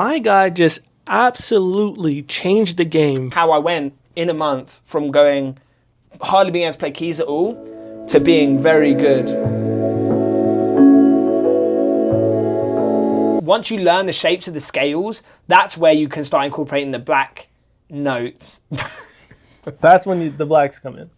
My guy just absolutely changed the game. How I went in a month from going hardly being able to play keys at all to being very good. Once you learn the shapes of the scales, that's where you can start incorporating the black notes. That's when the blacks come in.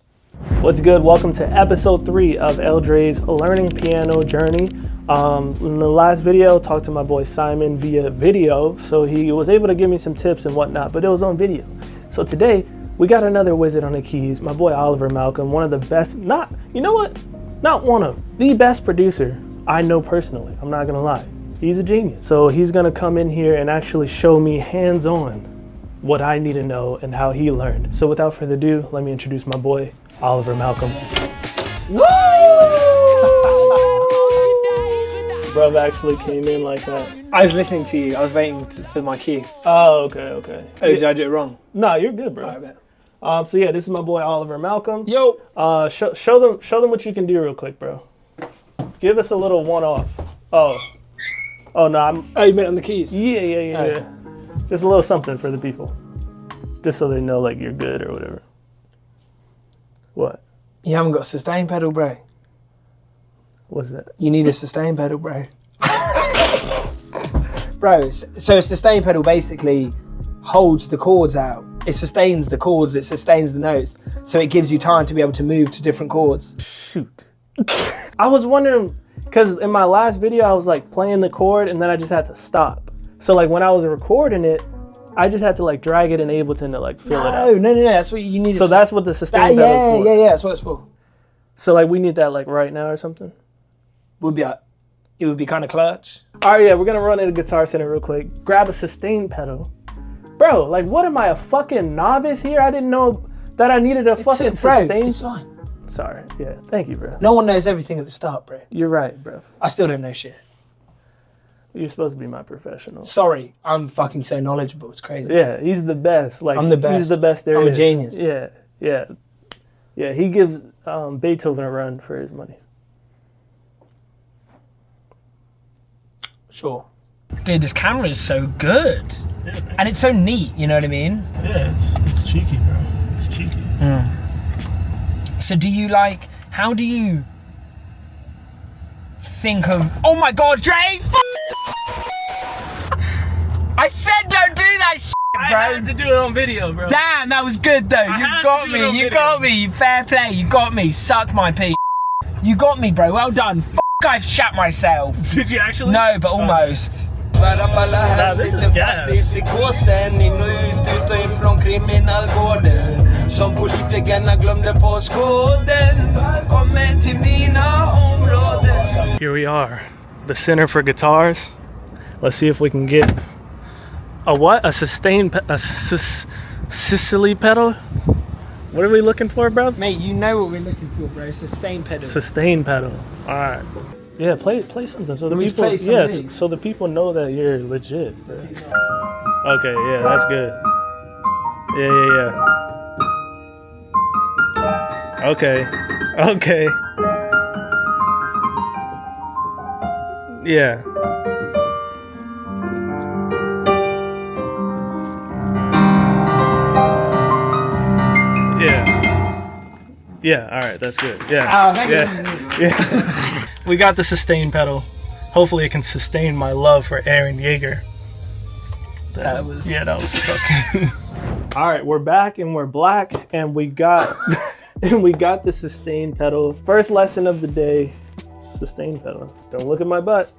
What's good? Welcome to episode 3 of L.Dre's learning piano journey. In the last video, I talked to my boy Simon via video, so he was able to give me some tips and whatnot, but it was on video. So today, we got another wizard on the keys, my boy Oliver Malcolm, one of the best, not one of, the best producer I know personally, I'm not gonna lie. He's a genius. So he's gonna come in here and actually show me hands-on what I need to know and how he learned. So without further ado, let me introduce my boy, Oliver Malcolm. Woo! Bro actually came in like that. I was listening to you. I was waiting for my cue. Oh, okay. Oh, did I do it wrong? No, you're good, bro. All right, bet. So yeah, this is my boy Oliver Malcolm. Yo. Show them what you can do real quick, bro. Give us a little one-off. Oh no, Oh, you meant on the keys? Yeah. Just a little something for the people, just so they know like you're good or whatever. What? You haven't got a sustain pedal, bro. What's that? You need a sustain pedal, bro. Bro, so a sustain pedal basically holds the chords out. It sustains the chords, it sustains the notes. So it gives you time to be able to move to different chords. Shoot. I was wondering, because in my last video, I was like playing the chord and then I just had to stop. So like when I was recording it, I just had to like drag it in Ableton to like fill it out. No, that's what you need. So that's what the sustain pedal is for. Yeah, that's what it's for. So like we need that like right now or something? It would be kind of clutch. All right, yeah, we're gonna run into Guitar Center real quick. Grab a sustain pedal. Bro, like what am I, a fucking novice here? I didn't know that I needed a fucking sustain. It's fine. Sorry, yeah, thank you, bro. No one knows everything at the start, bro. You're right, bro. I still don't know shit. You're supposed to be my professional. Sorry, I'm fucking so knowledgeable, it's crazy. Yeah, he's the best. Like I'm the best. He's the best there is. I'm a genius. Yeah, he gives Beethoven a run for his money. Sure. Dude, this camera is so good. Yeah, man. And it's so neat, you know what I mean? Yeah, it's cheeky, bro. It's cheeky. So how do you think of, oh my God, Dre, I said don't do that shit, bro. I had to do it on video, bro. Damn, that was good though. You got me, fair play, you got me, suck my pee. You got me, bro, well done. I've shat myself. Did you actually? No, but almost. Nah, this is gas. Here we are, the Center for Guitars. Let's see if we can get a what? A sustain, Sicily pedal? What are we looking for, bro? Mate, you know what we're looking for, bro. Sustain pedal. Sustain pedal. All right. Yeah, play something so the people. Yes, so the people know that you're legit. Bro. Okay, yeah, that's good. Yeah. Okay. Yeah. Yeah, all right, that's good. Yeah. Oh, thank you. Yeah. We got the sustain pedal. Hopefully it can sustain my love for Aaron Yeager. That was fucking. All right, we're back and we're black and we got the sustain pedal. First lesson of the day, sustain pedal. Don't look at my butt.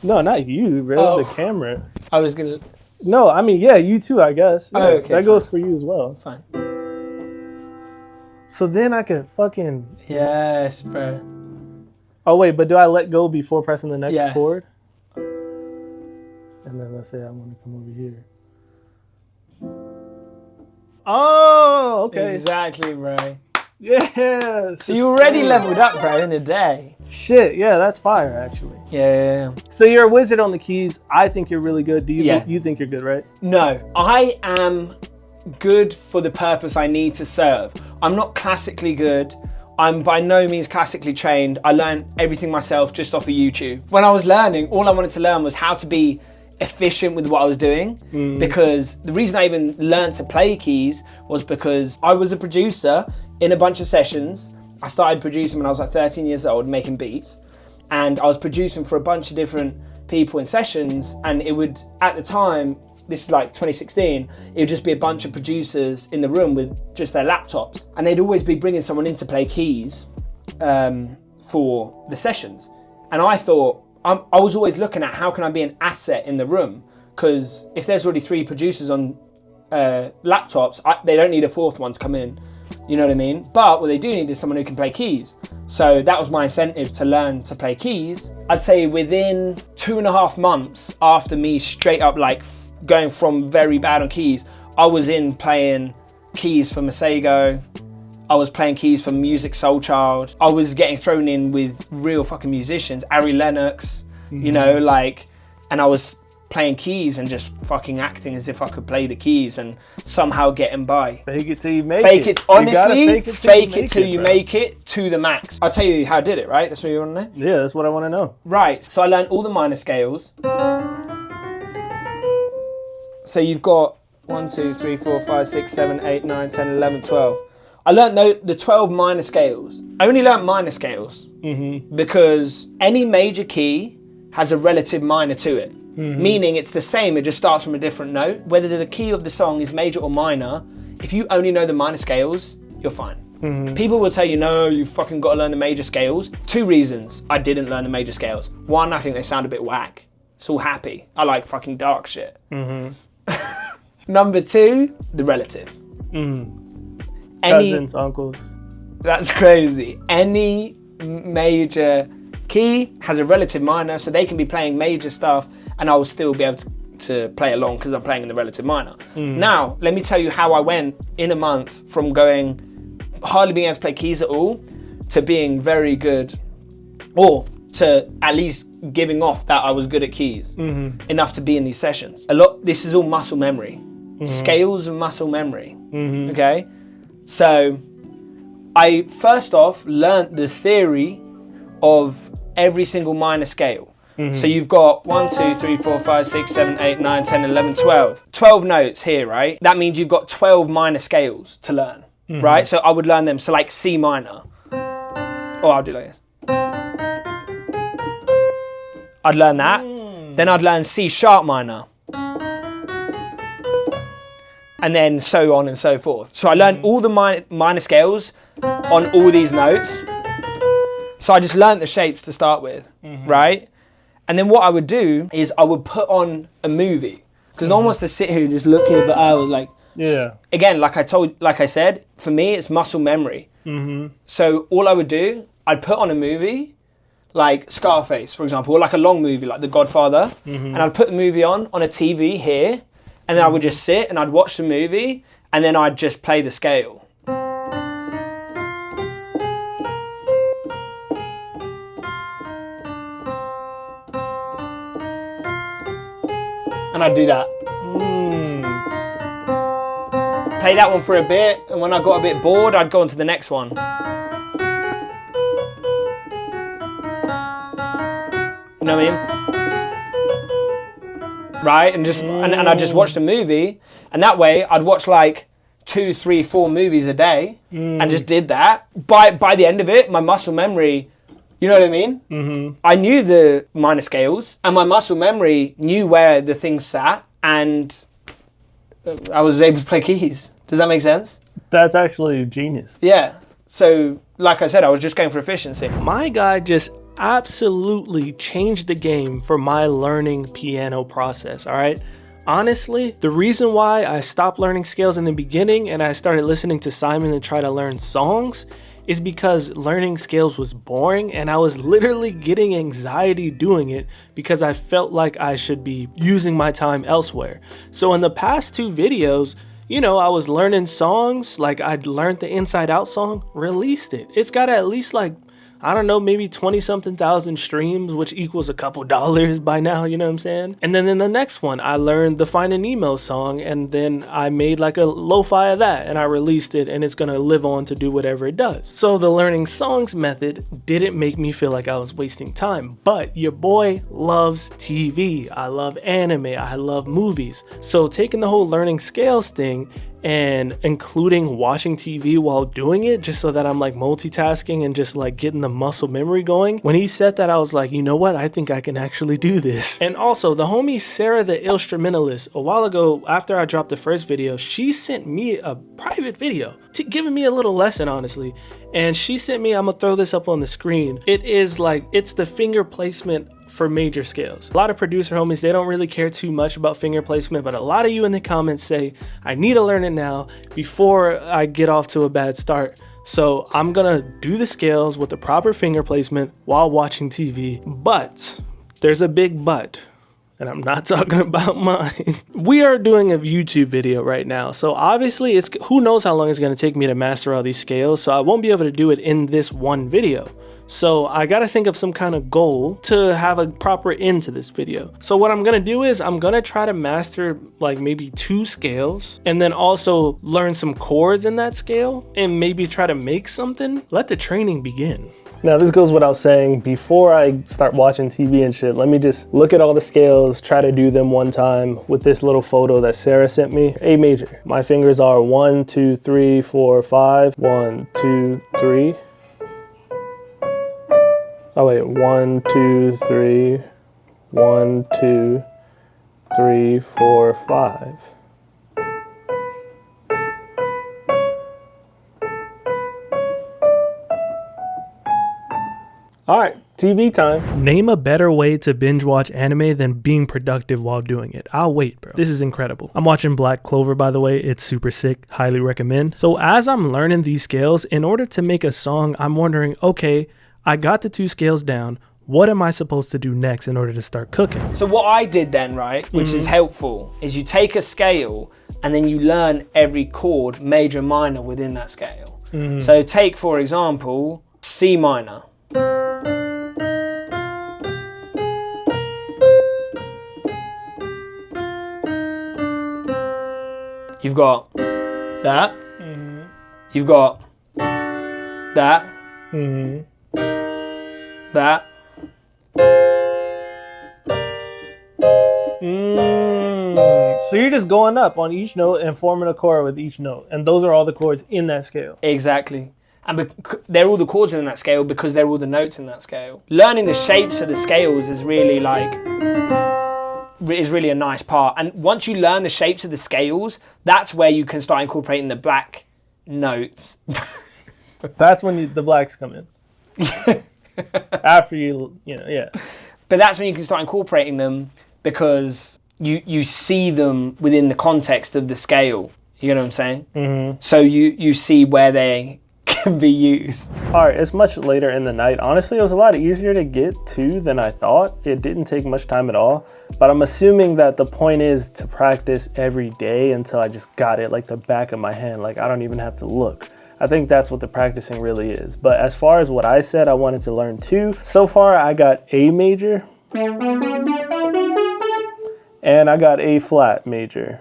No, not you, bro. Oh. The camera. I was gonna. No, I mean, yeah, you too, I guess. Yeah, okay, that goes for you as well. Fine. So then I could fucking. Yes, bro. Oh wait, but do I let go before pressing the next Yes. chord? And then let's say I want to come over here. Oh, okay. Exactly, bro. Yeah. So you already leveled up, bro, in a day. Shit, yeah, that's fire, actually. Yeah. So you're a wizard on the keys. I think you're really good. Do you? Yeah. You think you're good, right? No, I am good for the purpose I need to serve. I'm not classically good. I'm by no means classically trained. I learned everything myself just off of YouTube. When I was learning, all I wanted to learn was how to be efficient with what I was doing, because the reason I even learned to play keys was because I was a producer in a bunch of sessions. I started producing when I was like 13 years old, making beats, and I was producing for a bunch of different people in sessions, and it would, at the time, this is like 2016, it would just be a bunch of producers in the room with just their laptops, and they'd always be bringing someone in to play keys for the sessions. And I thought, I was always looking at how can I be an asset in the room, because if there's already 3 producers on laptops, they don't need a 4th one to come in, you know what I mean? But what they do need is someone who can play keys. So that was my incentive to learn to play keys. I'd say within 2.5 months after me straight up like going from very bad on keys, I was in playing keys for Masego. I was playing keys for Music Soul Child. I was getting thrown in with real fucking musicians, Ari Lenox, you know, like, and I was playing keys and just fucking acting as if I could play the keys and somehow getting by. Fake it till you make it. Fake it, honestly, fake it till you bro. make it to the max. I'll tell you how I did it, right? That's what you want to know? Yeah, that's what I want to know. Right, so I learned all the minor scales. So you've got 1, 2, 3, 4, 5, 6, 7, 8, 9, 10, 11, 12. I learned the 12 minor scales. I only learned minor scales because any major key has a relative minor to it. Meaning it's the same, it just starts from a different note. Whether the key of the song is major or minor, if you only know the minor scales, you're fine. People will tell you, no, you fucking got to learn the major scales. 2 reasons I didn't learn the major scales. 1, I think they sound a bit whack. It's all happy. I like fucking dark shit. Number 2, the relative. Cousins, uncles. That's crazy. Any major key has a relative minor, so they can be playing major stuff and I will still be able to play along because I'm playing in the relative minor. Now, let me tell you how I went in a month from going hardly being able to play keys at all to being very good, or to at least giving off that I was good at keys enough to be in these sessions. This is all muscle memory. Scales of muscle memory, okay? So I first off learned the theory of every single minor scale. So you've got 1, 2, 3, 4, 5, 6, 7, 8, 9, 10, 11, 12. 12 notes here, right? That means you've got 12 minor scales to learn, right? So I would learn them. So like C minor. Or I'll do like this. I'd learn that. Then I'd learn C sharp minor. And then so on and so forth. So I learned all the minor scales on all these notes. So I just learned the shapes to start with, right? And then what I would do is I would put on a movie, because no one wants to sit here and just look here for hours. Like, again, like I said, for me it's muscle memory. So all I would do, I'd put on a movie, like Scarface, for example, or like a long movie like The Godfather, and I'd put the movie on a TV here, and then I would just sit and I'd watch the movie, and then I'd just play the scale. And I'd do that. Play that one for a bit, and when I got a bit bored, I'd go on to the next one. You know what I mean? Right, and I'd just watch the movie, and that way I'd watch like 2, 3, 4 movies a day, and just did that. By the end of it, my muscle memory, you know what I mean? I knew the minor scales, and my muscle memory knew where the things sat, and I was able to play keys. Does that make sense? That's actually genius. Yeah. So, like I said, I was just going for efficiency. My guy just absolutely changed the game for my learning piano process, all right? Honestly, the reason why I stopped learning scales in the beginning and I started listening to Simon and try to learn songs is because learning scales was boring and I was literally getting anxiety doing it because I felt like I should be using my time elsewhere. So in the past 2 videos, you know, I was learning songs, like I'd learned the Inside Out song, released it. It's got at least like, I don't know, maybe 20 something thousand streams, which equals a couple dollars by now, you know what I'm saying? And then in the next one, I learned the Find an Email song, and then I made like a lo-fi of that and I released it, and it's gonna live on to do whatever it does. So the learning songs method didn't make me feel like I was wasting time, but your boy loves TV. I love anime, I love movies. So taking the whole learning scales thing and including watching TV while doing it, just so that I'm like multitasking and just like getting the muscle memory going. When he said that, I was like, you know what? I think I can actually do this. And also the homie Sarah the Instrumentalist, a while ago after I dropped the first video, she sent me a private video giving me a little lesson, honestly. And she sent me, I'm gonna throw this up on the screen. It is like, it's the finger placement for major scales. A lot of producer homies, they don't really care too much about finger placement, but a lot of you in the comments say, I need to learn it now before I get off to a bad start. So I'm gonna do the scales with the proper finger placement while watching TV. But there's a big but, and I'm not talking about mine. We are doing a YouTube video right now, so obviously it's who knows how long it's gonna take me to master all these scales, so I won't be able to do it in this one video. So I gotta think of some kind of goal to have a proper end to this video. So what I'm gonna do is I'm gonna try to master like maybe 2 scales, and then also learn some chords in that scale, and maybe try to make something. Let the training begin. Now this goes without saying, before I start watching TV and shit, let me just look at all the scales, try to do them one time with this little photo that Sarah sent me. A major. My fingers are 1, 2, 3, 4, 5. 1, 2, 3. Oh wait, 1, 2, 3, 1, 2, 3, 4, 5. All right, TV time. Name a better way to binge watch anime than being productive while doing it. I'll wait, bro. This is incredible. I'm watching Black Clover, by the way. It's super sick. Highly recommend. So as I'm learning these scales, in order to make a song, I'm wondering, okay, I got the 2 scales down. What am I supposed to do next in order to start cooking? So what I did then, right, which is helpful, is you take a scale and then you learn every chord, major, minor, within that scale. So take, for example, C minor. You've got that. You've got that. That. So you're just going up on each note and forming a chord with each note, and those are all the chords in that scale. Exactly. And they're all the chords in that scale because they're all the notes in that scale. Learning the shapes of the scales is really a nice part. And once you learn the shapes of the scales, that's where you can start incorporating the black notes. That's when the blacks come in. After you know, yeah. But that's when you can start incorporating them, because you see them within the context of the scale. You know what I'm saying? So you see where they can be used. All right, it's much later in the night. Honestly, it was a lot easier to get to than I thought. It didn't take much time at all, but I'm assuming that the point is to practice every day until I just got it like the back of my hand. Like I don't even have to look. I think that's what the practicing really is. But as far as what I said I wanted to learn too, so far I got A major and I got A flat major.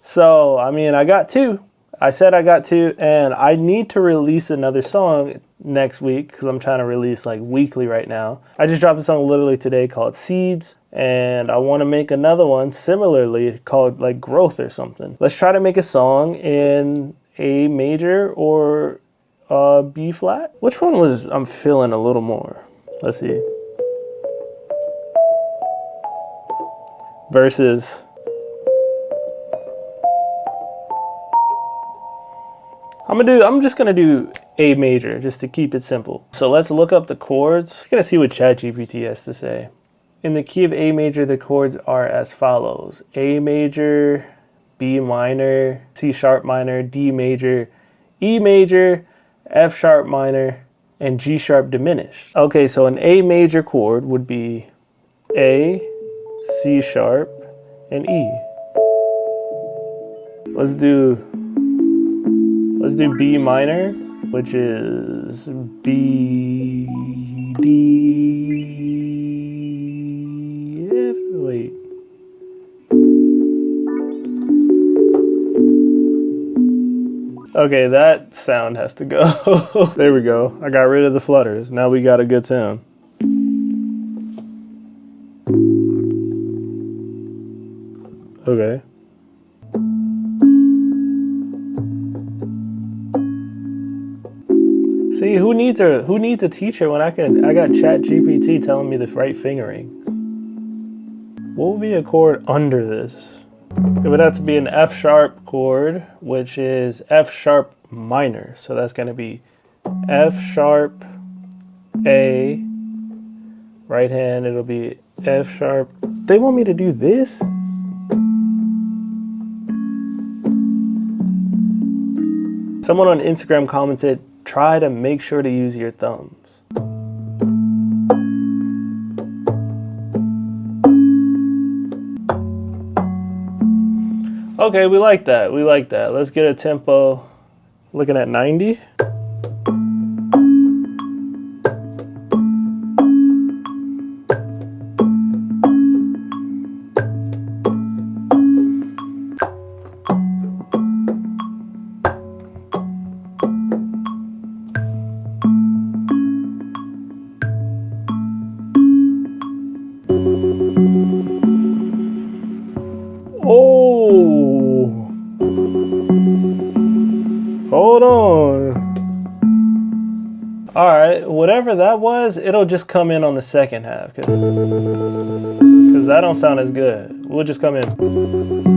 So, I mean, I got 2. I said I got 2, and I need to release another song next week because I'm trying to release like weekly right now. I just dropped a song literally today called Seeds, and I want to make another one similarly called like Growth or something. Let's try to make a song in A major or B flat. Which one was I'm feeling a little more? Let's see. Versus I'm just gonna do A major just to keep it simple. So let's look up the chords. I'm gonna see what ChatGPT has to say. In the key of A major, the chords are as follows: A major, B minor, C sharp minor, D major, E major, F sharp minor, and G sharp diminished. Okay, so an A major chord would be A, C sharp, and E. Let's do Let's do B minor, which is B, D, F. Wait. Okay, that sound has to go. There we go. I got rid of the flutters. Now we got a good sound. Okay. See, who needs a teacher when I got ChatGPT telling me the right fingering? What would be a chord under this? It would have to be an F sharp chord, which is F sharp minor. So that's going to be F sharp, A, right hand, it'll be F sharp. They want me to do this? Someone on Instagram commented, try to make sure to use your thumbs. Okay, we like that. We like that. Let's get a tempo. Looking at 90. Oh, hold on. All right, whatever that was, it'll just come in on the second half because that don't sound as good. We'll just come in.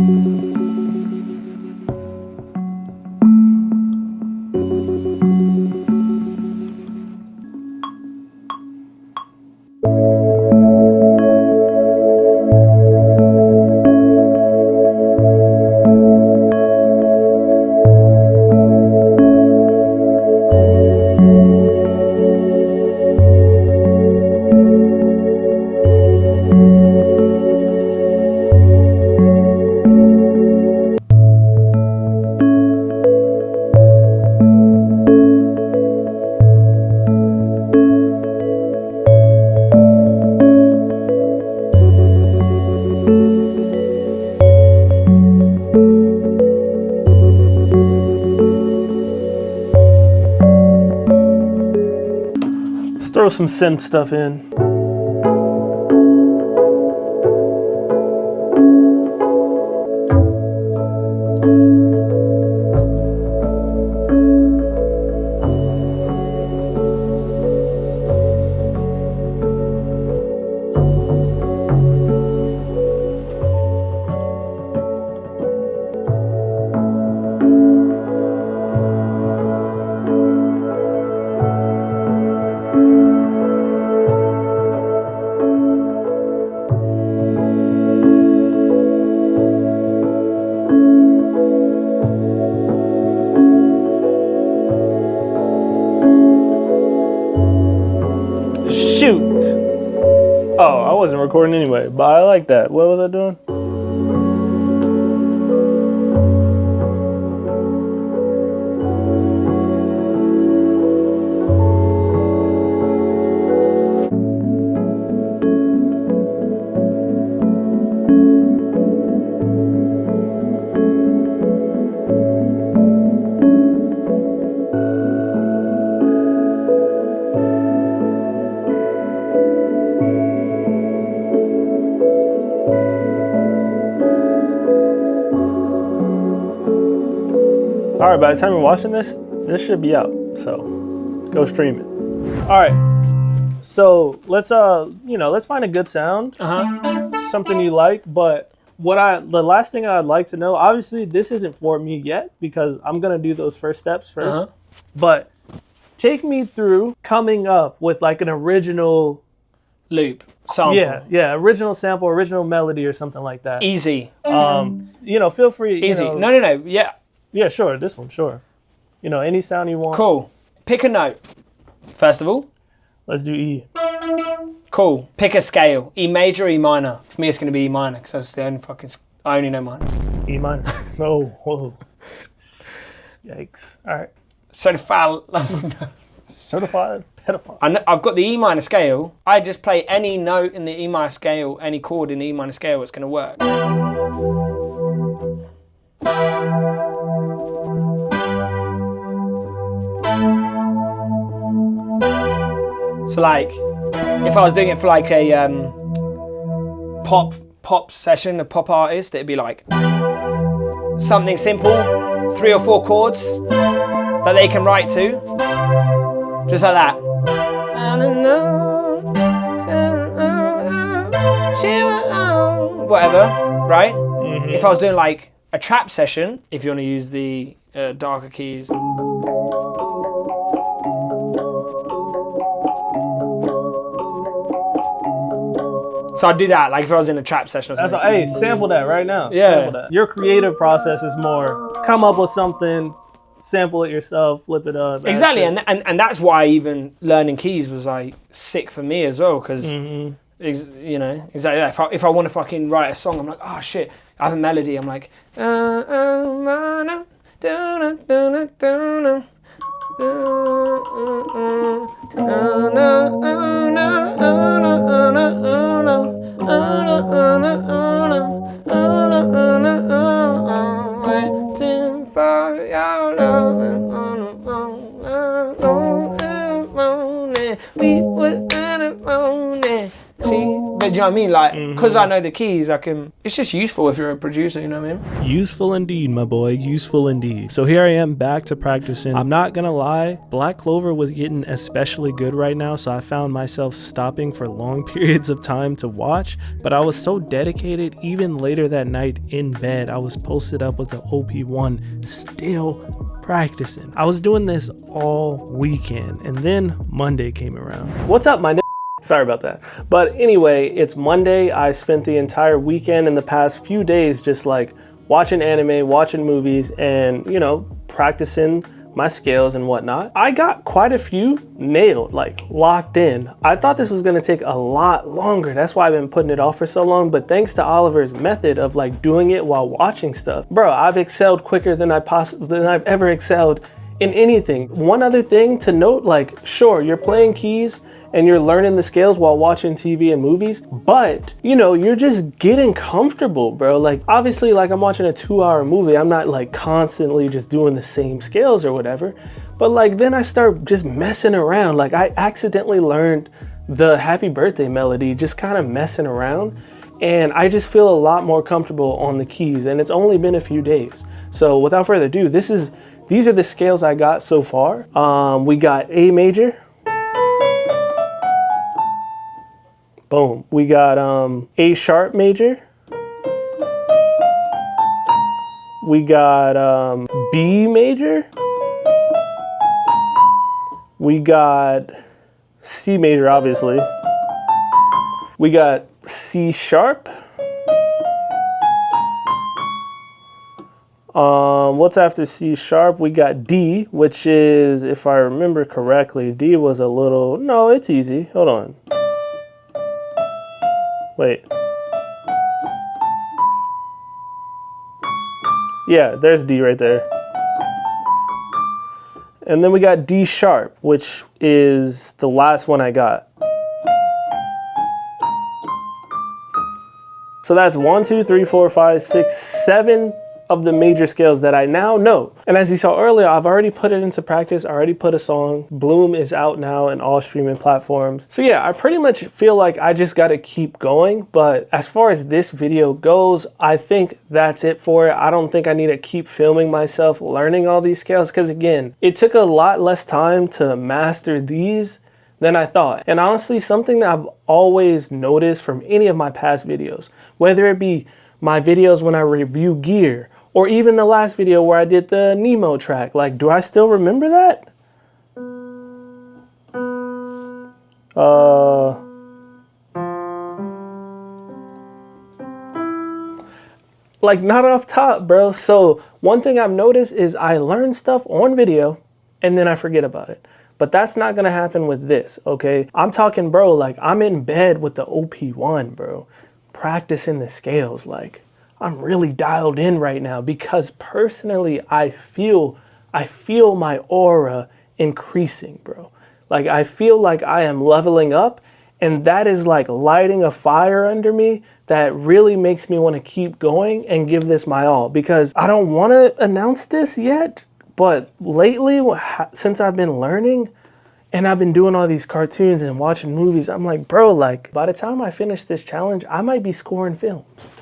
Throw some synth stuff in. Shoot. Oh, I wasn't recording anyway, but I like that. What was I doing? All right, by the time you're watching this should be out. So go stream it. All right. So let's let's find a good sound. Something you like, but the last thing I'd like to know, obviously this isn't for me yet because I'm going to do those first steps first. But take me through coming up with like an original loop sample. Yeah, original sample, original melody or something like that. Easy. Feel free. Easy. No. Yeah. Yeah, sure. This one, sure. Any sound you want. Cool. Pick a note, first of all. Let's do E. Cool. Pick a scale. E major, E minor. For me, it's going to be E minor because that's the only I only know minor. E minor. Oh, whoa. Yikes. All right. Certified. Certified pedophile. I've got the E minor scale. I just play any note in the E minor scale, any chord in the E minor scale, it's going to work. So like, if I was doing it for like a pop session, a pop artist, it'd be like something simple, 3 or 4 chords that they can write to, just like that. Whatever, right? Mm-hmm. If I was doing like a trap session, if you want to use the darker keys. So I'd do that, like if I was in a trap session or something. Hey, sample that right now. Yeah. Sample that. Your creative process is more come up with something, sample it yourself, flip it up. Exactly, and that's why even learning keys was like sick for me as well, because you know, exactly. If I want to fucking write a song, I'm like, oh shit, I have a melody. I'm like, but do you know what I mean? Like, because I know the keys, I can. It's just useful if you're a producer, you know what I mean? Useful indeed, my boy. Useful indeed. So here I am back to practicing. I'm not gonna lie, Black Clover was getting especially good right now, so I found myself stopping for long periods of time to watch. But I was so dedicated, even later that night in bed, I was posted up with the OP1, still practicing. I was doing this all weekend, and then Monday came around. What's up, my Sorry about that. But anyway, it's Monday. I spent the entire weekend and the past few days just like watching anime, watching movies, and, you know, practicing my scales and whatnot. I got quite a few nailed, like locked in. I thought this was gonna take a lot longer. That's why I've been putting it off for so long. But thanks to Oliver's method of like doing it while watching stuff, bro, I've excelled quicker than I've ever excelled in anything. One other thing to note, like, sure, you're playing keys and you're learning the scales while watching TV and movies, but you know, you're just getting comfortable, bro. Like, obviously, like I'm watching a 2-hour movie, I'm not like constantly just doing the same scales or whatever, but like then I start just messing around. Like I accidentally learned the Happy Birthday melody, just kind of messing around, and I just feel a lot more comfortable on the keys, and it's only been a few days. So without further ado, these are the scales I got so far. We got A major. Boom. We got A sharp major. We got B major. We got C major, obviously. We got C sharp. What's after C sharp? We got D, which is, if I remember correctly, D was a little, no, it's easy. Hold on. Wait. Yeah, there's D right there. And then we got D sharp, which is the last one I got. So that's 1, 2, 3, 4, 5, 6, 7 of the major scales that I now know. And as you saw earlier, I've already put it into practice. I already put a song. Bloom is out now in all streaming platforms. So yeah, I pretty much feel like I just got to keep going. But as far as this video goes, I think that's it for it. I don't think I need to keep filming myself learning all these scales, because again, it took a lot less time to master these than I thought. And honestly, something that I've always noticed from any of my past videos, whether it be my videos when I review gear, or even the last video where I did the Nemo track, like, do I still remember that? Like, not off top, bro. So one thing I've noticed is I learn stuff on video and then I forget about it. But that's not gonna happen with this, okay? I'm talking, bro, like I'm in bed with the OP1, bro, practicing the scales. Like, I'm really dialed in right now because personally, I feel I feel my aura increasing, bro. Like I feel like I am leveling up, and that is like lighting a fire under me that really makes me want to keep going and give this my all, because I don't want to announce this yet, but lately since I've been learning and I've been doing all these cartoons and watching movies, I'm like, bro, like by the time I finish this challenge, I might be scoring films.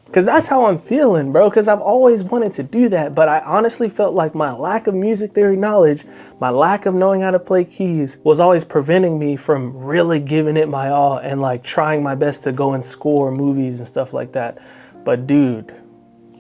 Because that's how I'm feeling, bro, because I've always wanted to do that, but I honestly felt like my lack of music theory knowledge, my lack of knowing how to play keys was always preventing me from really giving it my all and like trying my best to go and score movies and stuff like that. But dude,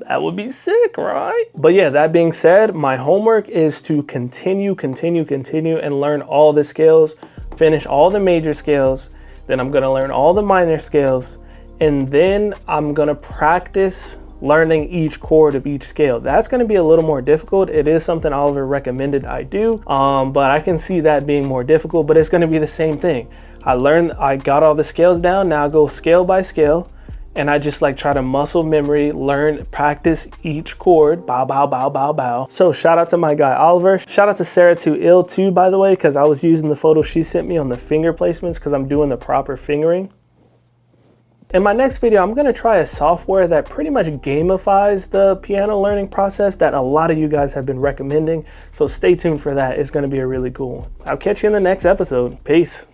that would be sick, right? But yeah, that being said, my homework is to continue and learn all the scales, finish all the major scales, then I'm gonna learn all the minor scales, and then I'm gonna practice learning each chord of each scale. That's gonna be a little more difficult. It is something Oliver recommended I do, but I can see that being more difficult, but it's gonna be the same thing. I got all the scales down, now I go scale by scale, and I just like try to muscle memory, learn, practice each chord, bow, bow, bow, bow, bow. So shout out to my guy Oliver. Shout out to Sarah too, ill too, by the way, because I was using the photo she sent me on the finger placements because I'm doing the proper fingering. In my next video, I'm gonna try a software that pretty much gamifies the piano learning process that a lot of you guys have been recommending. So stay tuned for that. It's gonna be a really cool one. I'll catch you in the next episode. Peace.